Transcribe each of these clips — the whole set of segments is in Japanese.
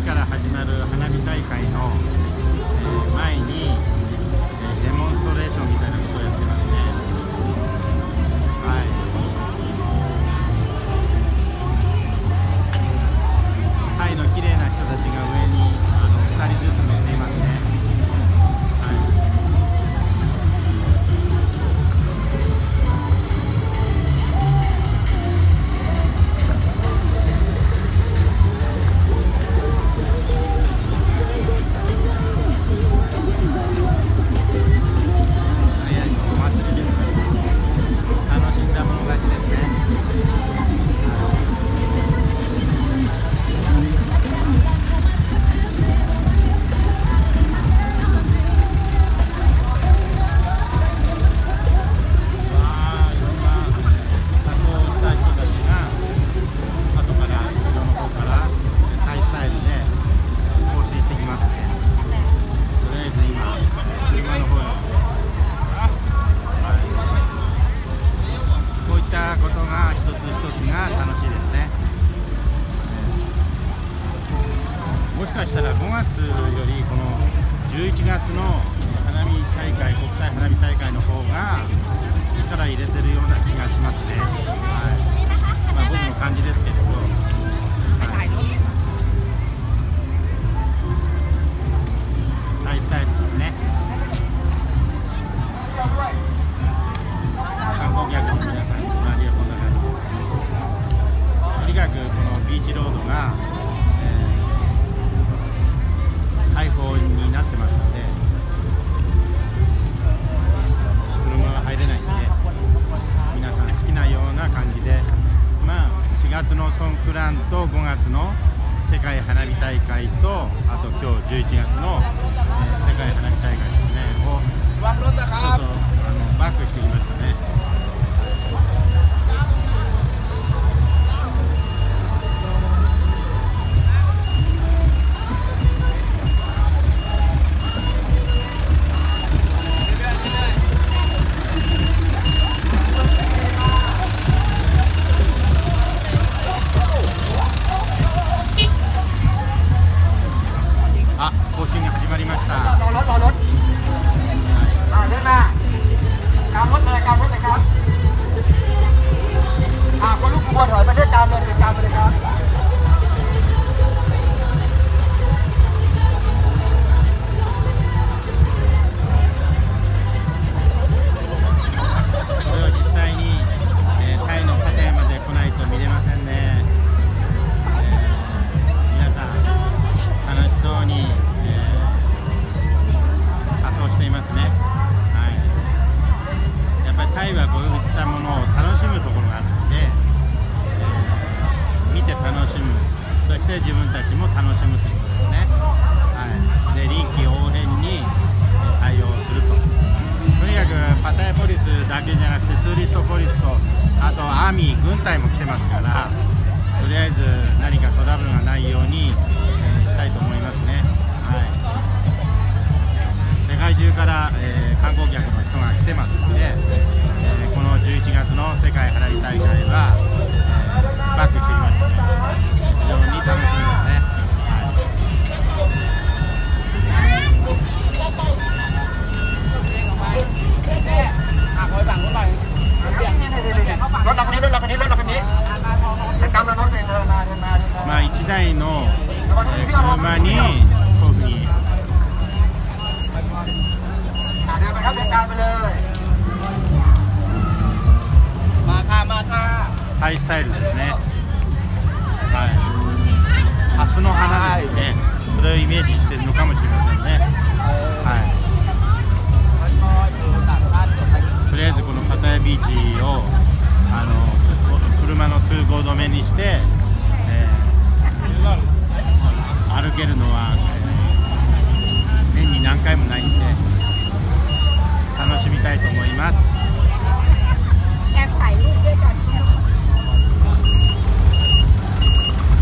時から始まる花火大会の、前に、デモンストレーションみたいなことをやってますね。はい。タイの綺麗な人たちが上に2人ずつ乗っていますね。はい。もしかしたら5月よりこの11月の花火大会、国際花火大会の方が力入れてるような気がしますね。はい。まあ、僕の感じですけれど、はい、タイスタイルですね。観光客の皆さん、周りはこんな感じです。とにかくこのビーチロードが開放になってますので、車が入れないんで、皆さん好きなような感じで、まあ4月のソンクランと5月の世界花火大会と、あと今日11月の、世界花火大会ですねをちょっとバックしてきましたね。行進が始まりました。รอรถเดินมากางรถเลยครับคนลูกขบวนถอยประเทศกลางเลยเป็นกลางไปเลยครับ。これを実際に、タイのパテヤまで来ないと見れませんね。皆さん楽しそうに、仮装していますね。はい。やっぱりタイはこういったものを楽しむところがあるので、見て楽しむ、そして自分たちも楽しむということですね。はい。で、臨機応変に対応すると。とにかくパタヤポリスだけじゃなくて、ツーリストポリスと、あとアーミー軍隊も来てますから、とりあえず何かトラブルがないように、したいと思いますね。はい。世界中から、観光客の人が来てますので、この11月の世界花火大会は、バックしてきましたね。非常に楽しみですね。まあ1台の、車にこういうふうにタイスタイルですね。はい。ハスの花ですね。それをイメージしているのかもしれませんね。はい。とりあえずこのパタヤビーチを車の通行止めにして、歩けるのは、年に何回もないんで楽しみたいと思います。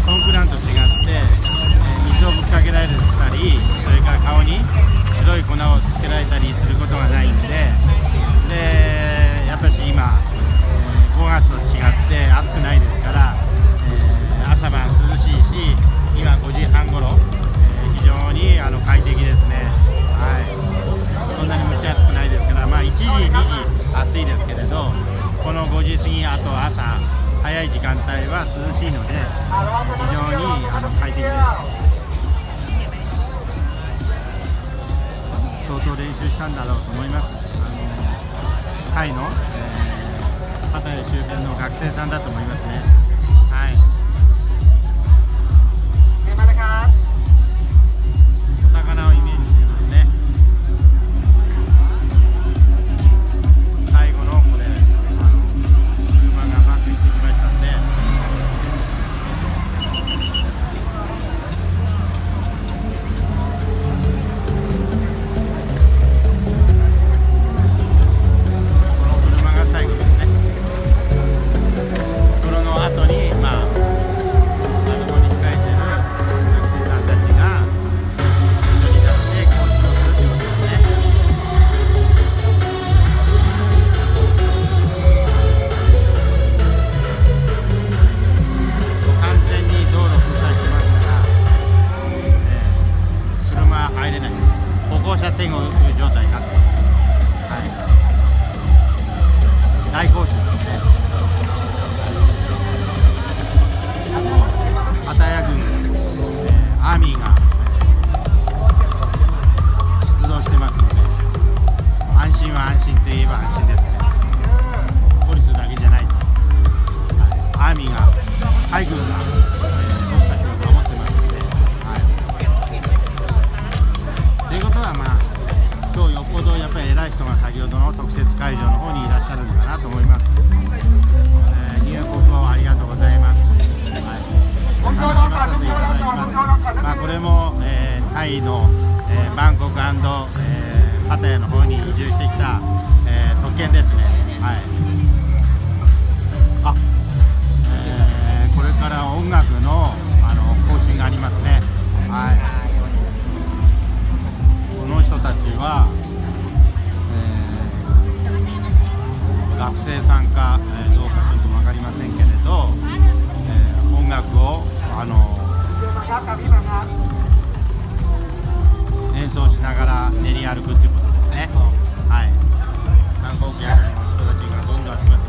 ソンクランと違って、水をぶっかけられたり、それから顔に白い粉をつけられたりすることがないんで、やっぱり今、5月と違って暑くないですから、朝晩涼しいし、今5時半ごろんだろうと思います。タイの、パタヤ周辺の学生さんだと思いますね。はい。 เดินมาเลยครับ お魚をイメージしてますね。最後のこれ車がバックしてきましたんで、この車が最後ですね。この後にまああそこに控えてる学生さんたちが一緒になって講師をするということですね。完全に道路封鎖してますから、車は入れないです。歩行者天国状態になってます。はい、大行進ですね。パタヤ軍、アーミーが、出動してますので、安心は安心といえば安心ですね。ポリスだけじゃないです。アーミーが、海軍が、僕たちを守ってますので、はい。ということは、まあ、今日よっぽどやっぱり偉い人が先ほどの特設会場の方にいらっしゃるのかなと思います。入国をありがとうございます。はい、楽しませていただきます。まあ、これも、タイの、バンコク&、パタヤの方に移住してきた、特権ですね。はい。あ、これから音楽の、更新がありますね。はい。この人たちは、学生さんか、どうかちょっと分かりませんけれど、音楽を演奏しながら練り歩くということですね。はい。観光客の人たちがどんどん集まって